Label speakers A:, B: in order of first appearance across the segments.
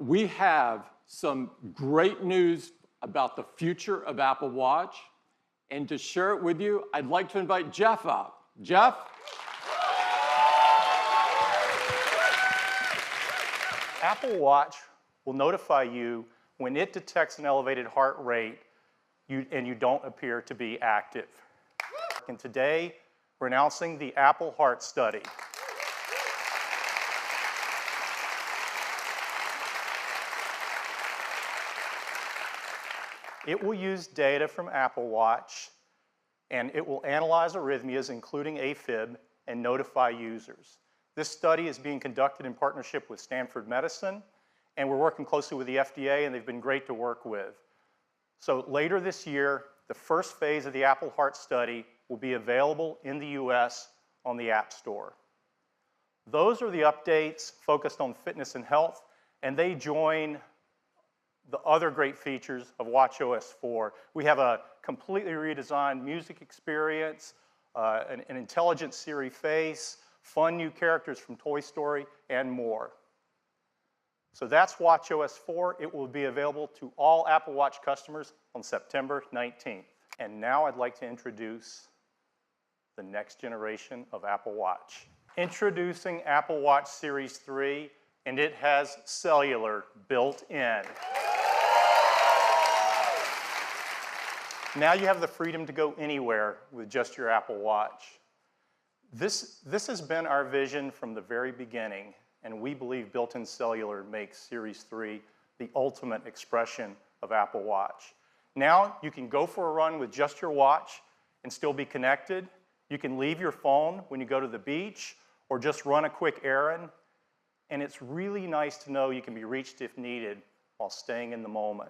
A: we have some great news about the future of Apple Watch. And to share it with you, I'd like to invite Jeff up. Jeff?
B: Apple Watch will notify you when it detects an elevated heart rate and you don't appear to be active. And today, we're announcing the Apple Heart Study. It will use data from Apple Watch, and it will analyze arrhythmias, including AFib, and notify users. This study is being conducted in partnership with Stanford Medicine, and we're working closely with the FDA, and they've been great to work with. So later this year, the first phase of the Apple Heart Study will be available in the US on the App Store. Those are the updates focused on fitness and health, and they join the other great features of watchOS 4. We have a completely redesigned music experience, an intelligent Siri face, fun new characters from Toy Story, and more. So that's watchOS 4. It will be available to all Apple Watch customers on September 19th. And now I'd like to introduce the next generation of Apple Watch. Introducing Apple Watch Series 3, and it has cellular built in. Now you have the freedom to go anywhere with just your Apple Watch. This has been our vision from the very beginning, and we believe built-in cellular makes Series 3 the ultimate expression of Apple Watch. Now you can go for a run with just your watch and still be connected. You can leave your phone when you go to the beach or just run a quick errand. And it's really nice to know you can be reached if needed while staying in the moment.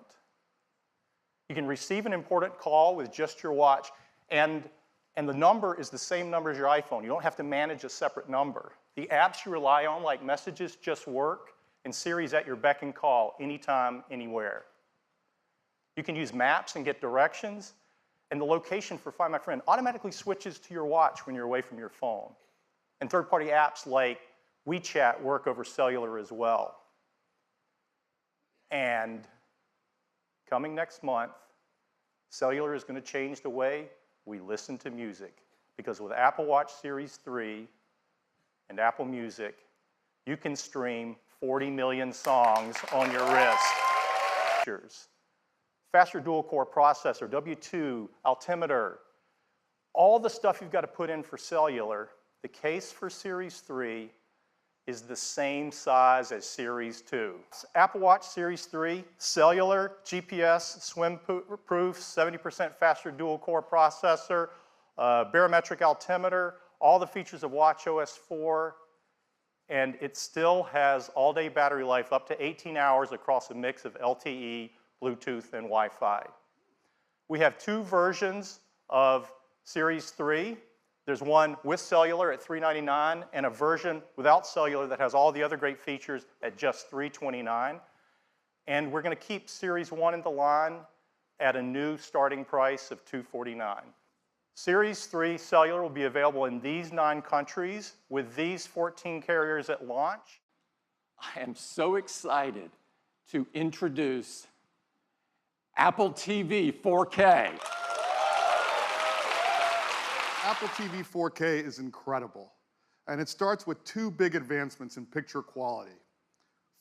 B: You can receive an important call with just your watch, and the number is the same number as your iPhone. You don't have to manage a separate number. The apps you rely on, like Messages, just work, and Siri's at your beck and call anytime, anywhere. You can use maps and get directions, and the location for Find My Friend automatically switches to your watch when you're away from your phone. And third-party apps like WeChat work over cellular as well. And coming next month, cellular is going to change the way we listen to music. Because with Apple Watch Series 3 and Apple Music, you can stream 40 million songs on your wrist. Faster dual-core processor, W2, altimeter, all the stuff you've got to put in for cellular. The case for Series 3 is the same size as Series 2. Apple Watch Series 3, cellular, GPS, swim-proof, 70% faster dual-core processor, barometric altimeter, all the features of watchOS 4, and it still has all-day battery life up to 18 hours across a mix of LTE, Bluetooth, and Wi-Fi. We have two versions of Series 3. There's one with cellular at $399 and a version without cellular that has all the other great features at just $329. And we're going to keep Series 1 in the line at a new starting price of $249. Series 3 cellular will be available in these 9 countries with these 14 carriers at launch.
A: I am so excited to introduce Apple TV 4K.
C: Apple TV 4K is incredible, and it starts with 2 big advancements in picture quality.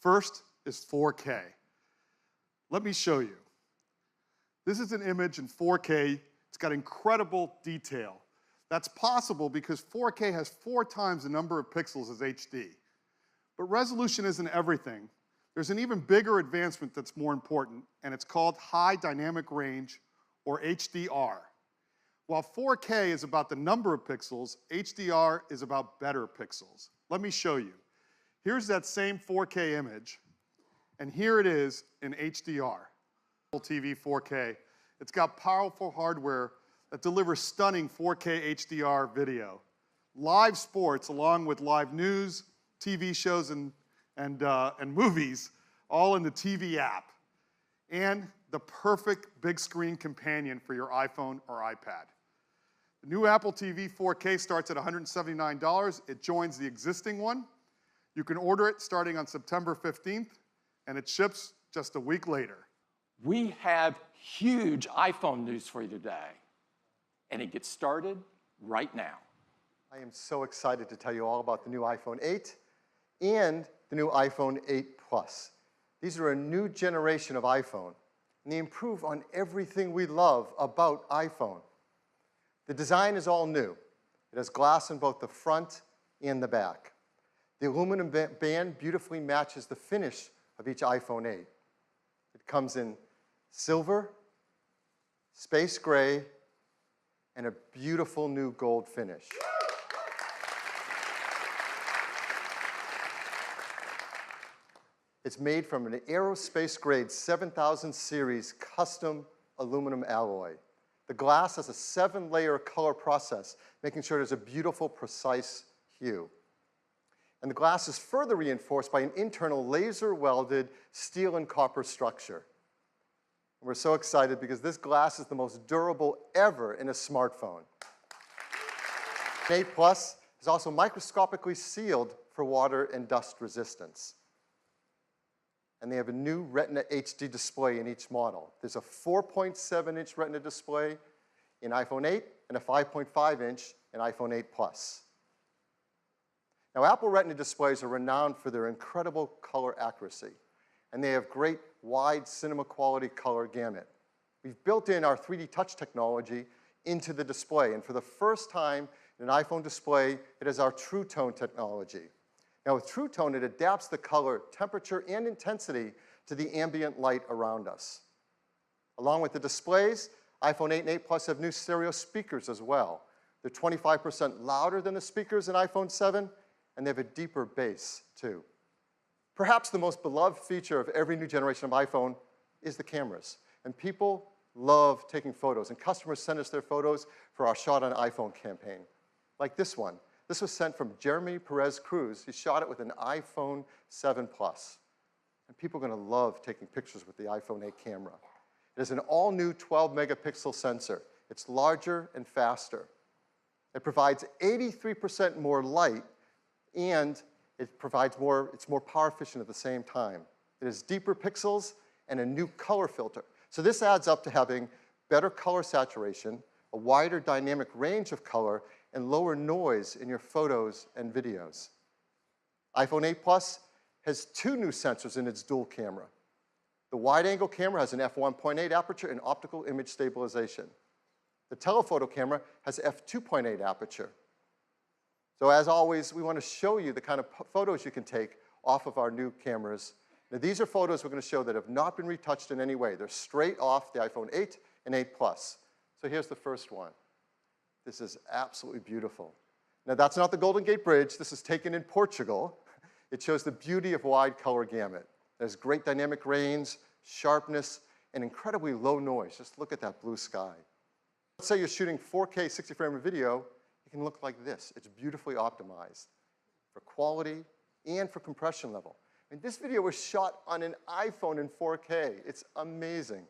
C: First is 4K. Let me show you. This is an image in 4K. It's got incredible detail. That's possible because 4K has 4 times the number of pixels as HD. But resolution isn't everything. There's an even bigger advancement that's more important, and it's called High Dynamic Range, or HDR. While 4K is about the number of pixels, HDR is about better pixels. Let me show you. Here's that same 4K image, and here it is in HDR. Apple TV 4K. It's got powerful hardware that delivers stunning 4K HDR video. Live sports, along with live news, TV shows, and movies, all in the TV app. And the perfect big screen companion for your iPhone or iPad. The new Apple TV 4K starts at $179. It joins the existing one. You can order it starting on September 15th, and it ships just a week later.
A: We have huge iPhone news for you today, and it gets started right now.
D: I am so excited to tell you all about the new iPhone 8 and the new iPhone 8 Plus. These are a new generation of iPhone, and they improve on everything we love about iPhone. The design is all new. It has glass in both the front and the back. The aluminum band beautifully matches the finish of each iPhone 8. It comes in silver, space gray, and a beautiful new gold finish. It's made from an aerospace-grade 7000 series custom aluminum alloy. The glass has a 7-layer color process, making sure there's a beautiful, precise hue. And the glass is further reinforced by an internal laser-welded steel and copper structure. And we're so excited because this glass is the most durable ever in a smartphone. 8 Plus is also microscopically sealed for water and dust resistance. And they have a new Retina HD display in each model. There's a 4.7-inch Retina display in iPhone 8 and a 5.5-inch in iPhone 8 Plus. Now, Apple Retina displays are renowned for their incredible color accuracy, and they have great wide cinema quality color gamut. We've built in our 3D touch technology into the display, and for the first time in an iPhone display, it has our True Tone technology. Now, with True Tone, it adapts the color, temperature, and intensity to the ambient light around us. Along with the displays, iPhone 8 and 8 Plus have new stereo speakers as well. They're 25% louder than the speakers in iPhone 7, and they have a deeper bass, too. Perhaps the most beloved feature of every new generation of iPhone is the cameras. And people love taking photos, and customers send us their photos for our Shot on iPhone campaign, like this one. This was sent from Jeremy Perez Cruz. He shot it with an iPhone 7 Plus. And people are going to love taking pictures with the iPhone 8 camera. It is an all-new 12-megapixel sensor. It's larger and faster. It provides 83% more light, and it's more power efficient at the same time. It has deeper pixels and a new color filter. So this adds up to having better color saturation, a wider dynamic range of color, and lower noise in your photos and videos. iPhone 8 Plus has 2 new sensors in its dual camera. The wide-angle camera has an f1.8 aperture and optical image stabilization. The telephoto camera has f2.8 aperture. So as always, we want to show you the kind of photos you can take off of our new cameras. Now, these are photos we're going to show that have not been retouched in any way. They're straight off the iPhone 8 and 8 Plus. So here's the first one. This is absolutely beautiful. Now, that's not the Golden Gate Bridge. This is taken in Portugal. It shows the beauty of wide color gamut. There's great dynamic range, sharpness, and incredibly low noise. Just look at that blue sky. Let's say you're shooting 4K 60 frame video. It can look like this. It's beautifully optimized for quality and for compression level. And this video was shot on an iPhone in 4K. It's amazing.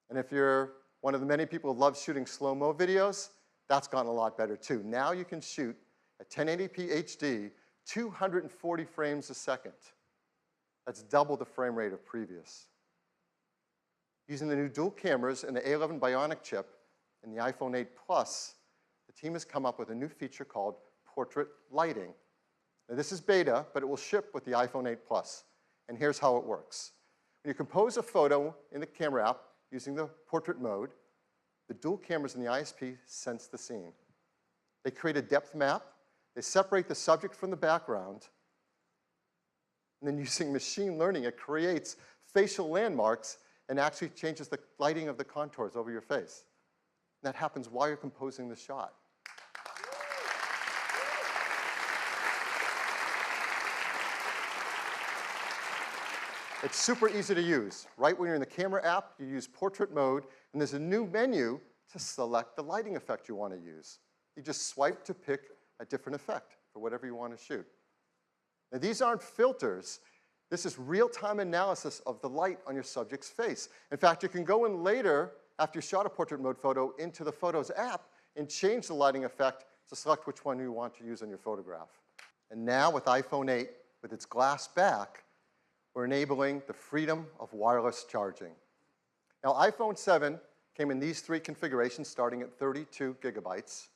D: And if you're one of the many people who love shooting slow-mo videos, that's gotten a lot better too. Now you can shoot at 1080p HD, 240 frames a second. That's double the frame rate of previous. Using the new dual cameras and the A11 Bionic chip in the iPhone 8 Plus, the team has come up with a new feature called portrait lighting. Now, this is beta, but it will ship with the iPhone 8 Plus. And here's how it works. When you compose a photo in the camera app using the portrait mode, the dual cameras in the ISP sense the scene. They create a depth map. They separate the subject from the background. And then using machine learning, it creates facial landmarks and actually changes the lighting of the contours over your face. And that happens while you're composing the shot. It's super easy to use. Right when you're in the camera app, you use portrait mode, and there's a new menu to select the lighting effect you want to use. You just swipe to pick a different effect for whatever you want to shoot. Now, these aren't filters. This is real-time analysis of the light on your subject's face. In fact, you can go in later, after you shot a portrait mode photo, into the Photos app and change the lighting effect to select which one you want to use on your photograph. And now, with iPhone 8, with its glass back, we're enabling the freedom of wireless charging. Now, iPhone 7 came in these three configurations, starting at 32 gigabytes.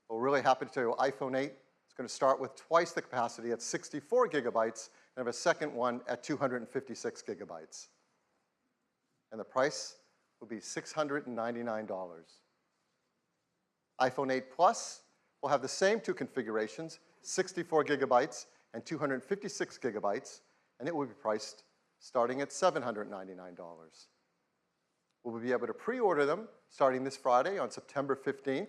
D: We're really happy to tell you iPhone 8 is going to start with twice the capacity at 64 gigabytes and have a second one at 256 gigabytes. And the price will be $699. iPhone 8 Plus will have the same two configurations, 64 gigabytes and 256 gigabytes, and it will be priced starting at $799. We'll be able to pre-order them starting this Friday on September 15th,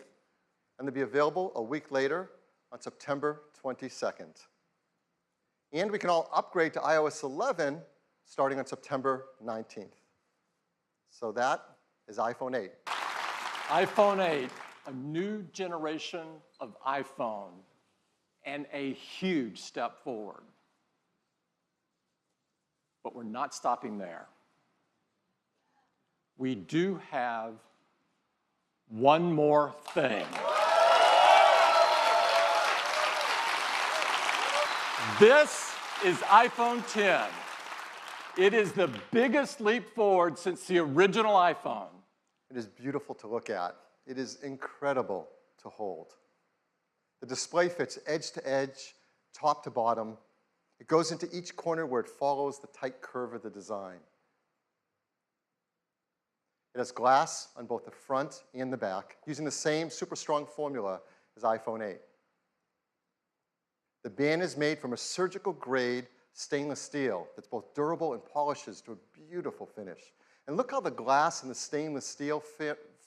D: and they'll be available a week later on September 22nd. And we can all upgrade to iOS 11 starting on September 19th. So that is iPhone 8.
A: iPhone 8, a new generation of iPhone, and a huge step forward. But we're not stopping there. We do have one more thing. This is iPhone 10. It is the biggest leap forward since the original iPhone.
D: It is beautiful to look at. It is incredible to hold. The display fits edge to edge, top to bottom. It goes into each corner where it follows the tight curve of the design. It has glass on both the front and the back, using the same super strong formula as iPhone 8. The band is made from a surgical grade stainless steel that's both durable and polishes to a beautiful finish. And look how the glass and the stainless steel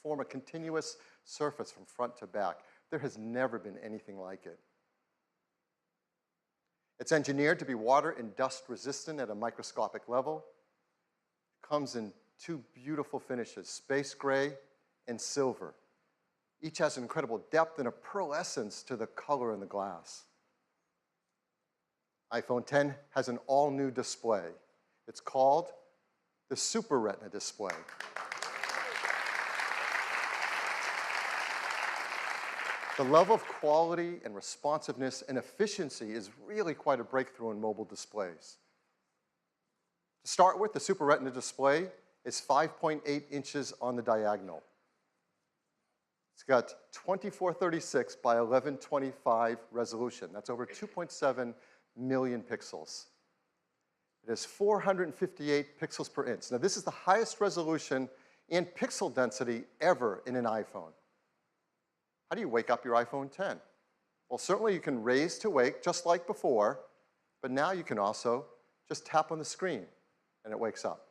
D: form a continuous surface from front to back. There has never been anything like it. It's engineered to be water and dust resistant at a microscopic level. It comes in two beautiful finishes, space gray and silver. Each has incredible depth and a pearlescence to the color in the glass. iPhone 10 has an all-new display. It's called the Super Retina display. The level of quality and responsiveness and efficiency is really quite a breakthrough in mobile displays. To start with, the Super Retina display is 5.8 inches on the diagonal. It's got 2436 by 1125 resolution. That's over 2.7 million pixels. It has 458 pixels per inch. Now, this is the highest resolution and pixel density ever in an iPhone. How do you wake up your iPhone 10? Well, certainly you can raise to wake just like before, but now you can also just tap on the screen and it wakes up.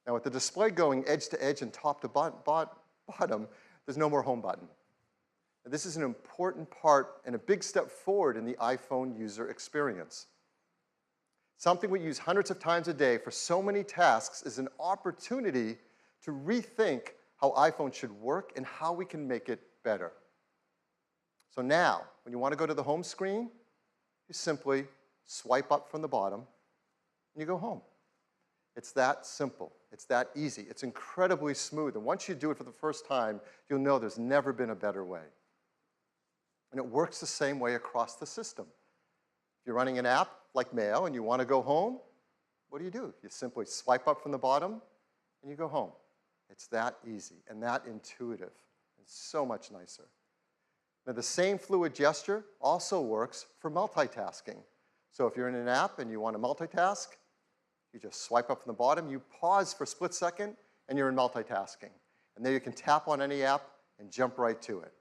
D: Now, with the display going edge to edge and top to bottom, there's no more home button. And this is an important part and a big step forward in the iPhone user experience. Something we use hundreds of times a day for so many tasks is an opportunity to rethink how iPhone should work and how we can make it better. So now, when you want to go to the home screen, you simply swipe up from the bottom and you go home. It's that simple. It's that easy. It's incredibly smooth. And once you do it for the first time, you'll know there's never been a better way. And it works the same way across the system. If you're running an app like Mail and you want to go home, what do? You simply swipe up from the bottom and you go home. It's that easy and that intuitive and so much nicer. Now, the same fluid gesture also works for multitasking. So if you're in an app and you want to multitask, you just swipe up from the bottom, you pause for a split second, and you're in multitasking. And there you can tap on any app and jump right to it.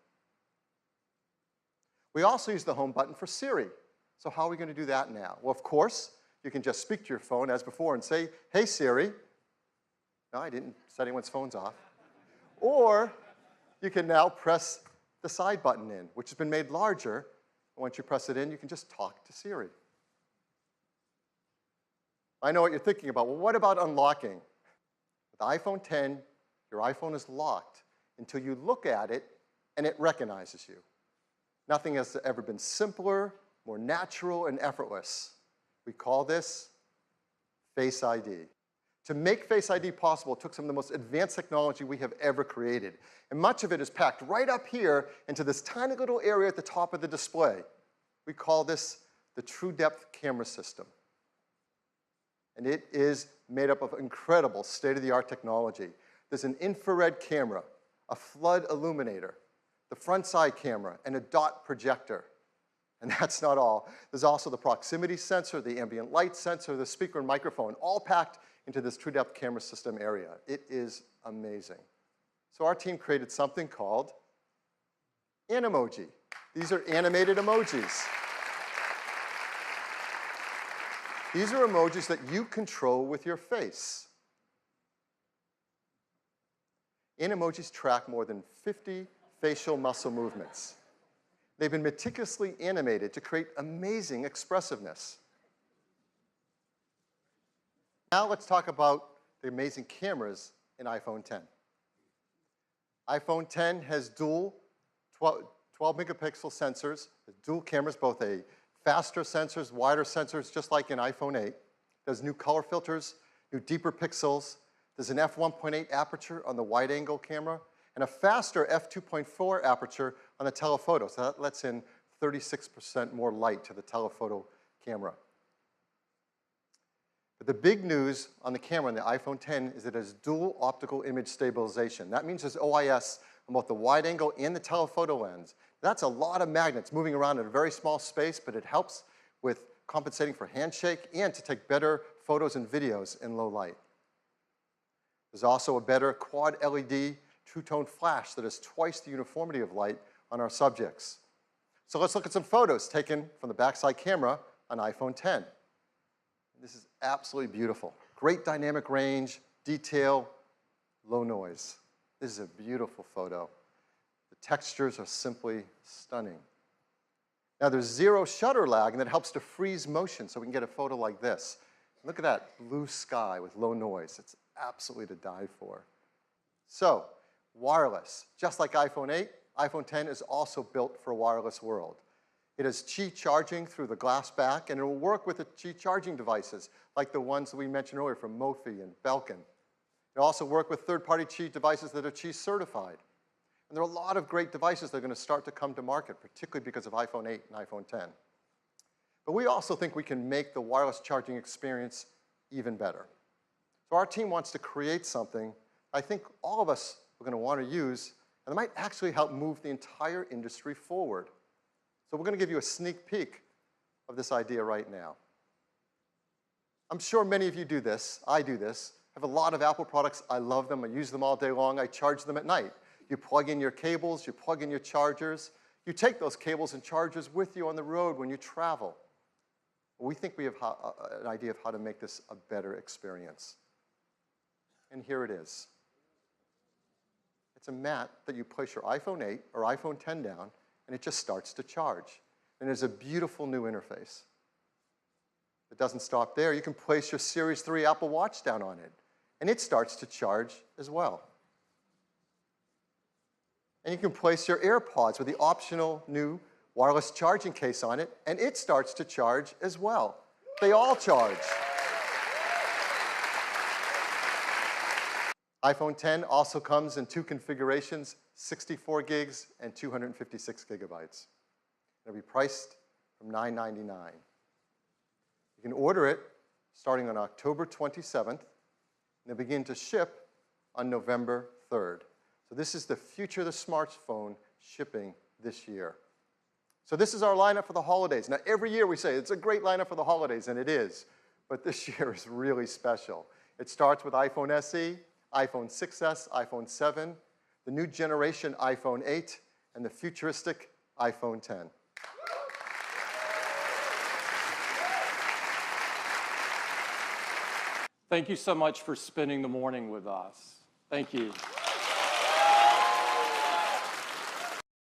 D: We also use the home button for Siri. So how are we going to do that now? Well, of course, you can just speak to your phone as before and say, "Hey, Siri." No, I didn't set anyone's phones off. Or you can now press the side button in, which has been made larger. Once you press it in, you can just talk to Siri. I know what you're thinking about. Well, what about unlocking? With iPhone 10, your iPhone is locked until you look at it and it recognizes you. Nothing has ever been simpler, more natural, and effortless. We call this Face ID. To make Face ID possible, it took some of the most advanced technology we have ever created. And much of it is packed right up here into this tiny little area at the top of the display. We call this the True Depth camera system. And it is made up of incredible state-of-the-art technology. There's an infrared camera, a flood illuminator, the front side camera, and a dot projector. And that's not all. There's also the proximity sensor, the ambient light sensor, the speaker and microphone, all packed into this True Depth camera system area. It is amazing. So our team created something called Animoji. These are animated emojis. These are emojis that you control with your face. Animojis track more than 50 facial muscle movements. They've been meticulously animated to create amazing expressiveness. Now let's talk about the amazing cameras in iPhone 10. iPhone 10 has dual 12 megapixel sensors, dual cameras, both a faster sensors, wider sensors, just like in iPhone 8. There's new color filters, new deeper pixels. There's an f1.8 aperture on the wide-angle camera, and a faster f2.4 aperture on the telephoto. So that lets in 36% more light to the telephoto camera. But the big news on the camera on the iPhone 10 is that it has dual optical image stabilization. That means there's OIS on both the wide angle and the telephoto lens. That's a lot of magnets moving around in a very small space, but it helps with compensating for handshake and to take better photos and videos in low light. There's also a better quad LED two-tone flash that has twice the uniformity of light on our subjects. So let's look at some photos taken from the backside camera on iPhone 10. This is absolutely beautiful. Great dynamic range, detail, low noise. This is a beautiful photo. The textures are simply stunning. Now there's zero shutter lag, and that helps to freeze motion so we can get a photo like this. Look at that blue sky with low noise. It's absolutely to die for. So, wireless. Just like iPhone 8, iPhone 10 is also built for a wireless world. It has Qi charging through the glass back, and it will work with the Qi charging devices, like the ones that we mentioned earlier from Mophie and Belkin. It will also work with third-party Qi devices that are Qi certified. And there are a lot of great devices that are going to start to come to market, particularly because of iPhone 8 and iPhone 10. But we also think we can make the wireless charging experience even better. So our team wants to create something I think all of us are going to want to use, and it might actually help move the entire industry forward. So we're going to give you a sneak peek of this idea right now. I'm sure many of you do this. I do this. I have a lot of Apple products. I love them. I use them all day long. I charge them at night. You plug in your cables. You plug in your chargers. You take those cables and chargers with you on the road when you travel. We think we have an idea of how to make this a better experience. And here it is. It's a mat that you place your iPhone 8 or iPhone 10 down, and it just starts to charge. And there's a beautiful new interface. It doesn't stop there. You can place your Series 3 Apple Watch down on it, and it starts to charge as well. And you can place your AirPods with the optional new wireless charging case on it, and it starts to charge as well. They all charge. iPhone 10 also comes in two configurations, 64 gigs and 256 gigabytes. It'll be priced from $999. You can order it starting on October 27th, and they'll begin to ship on November 3rd. So this is the future of the smartphone shipping this year. So this is our lineup for the holidays. Now, every year we say it's a great lineup for the holidays, and it is. But this year is really special. It starts with iPhone SE, iPhone 6s, iPhone 7, the new generation iPhone 8, and the futuristic iPhone 10.
A: Thank you so much for spending the morning with us. Thank you.